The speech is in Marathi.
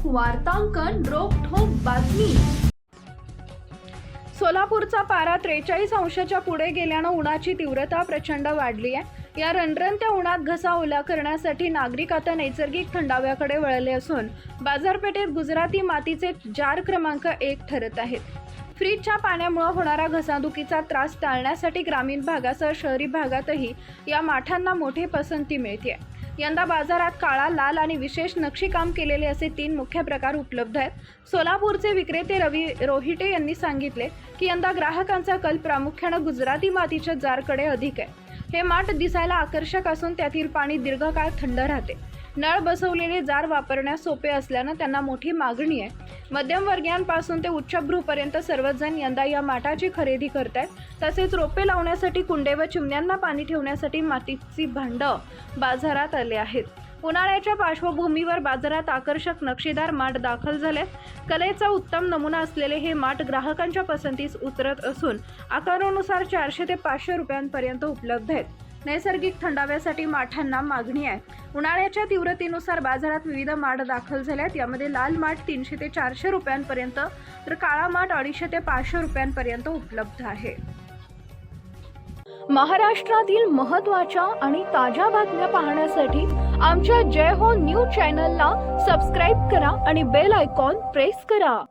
वार्तांकन रोखठोक बातमी। सोलापूरचा पारा 43 अंशाच्या पुढे गेल्यानं उन्हाची तीव्रता प्रचंड वाढली आहे। या रणरणत्या उन्हात घसा ओला करण्यासाठी नागरिक आता नैसर्गिक थंडाव्याकडे वळले असून बाजारपेठेत गुजराती मातीचे जार क्रमांक 1 ठरत आहेत। फ्रीजच्या पाण्यामुळे होणारा घसादुखीचा त्रास टाळण्यासाठी ग्रामीण भागासह शहरी भागातही या माठांना मोठी पसंती मिळते। यंदा बाजारात काळा, लाल आणि विशेष नक्षीकाम केलेले असे 3 मुख्य प्रकार उपलब्ध आहेत। सोलापूरचे विक्रेते रवी रोहिटे यांनी सांगितले की यंदा ग्राहकांचा कल प्रामुख्याने गुजराती मातीच्या जारकडे अधिक आहे। हे माठ दिसायला आकर्षक असून त्यातील पाणी दीर्घकाळ थंड राहते। नळ बसवलेले जार वापरण्यास सोपे असल्याने त्यांना मोठी मागणी आहे। मध्यमवर्गीयांपासून ते उच्चभ्रूपर्यंत सर्वच जण यंदा या माठाची खरेदी करतात। तसेच रोपे लावण्यासाठी कुंडे व चिमण्यांना पाणी ठेवण्यासाठी मातीची भांडं बाजारात आले आहेत। उन्हाळ्याच्या पार्श्वभूमीवर बाजारात आकर्षक नक्षीदार माठ दाखल झाले। कलेचा उत्तम नमुना असलेले हे माठ ग्राहकांच्या पसंतीस उतरत असून आकारानुसार 400 ते 500 रुपयांपर्यंत उपलब्ध आहेत। नैसर्गिक थंडाव्यासाठी माठांना मागणी आहे। उन्हाळ्याच्या तीव्रतेनुसार बाजारात विविध माठ दाखल झाल्यात। यामध्ये लाल माठ 300 ते 400 रुपयांपर्यंत तर काळा माठ 250 ते 500 रुपयांपर्यंत उपलब्ध आहे। महाराष्ट्रातील महत्त्वाच्या आणि ताज्या बातम्या पाहण्यासाठी आमच्या जय हो न्यूज चॅनलला सबस्क्राइब करा आणि बेल आयकॉन प्रेस करा।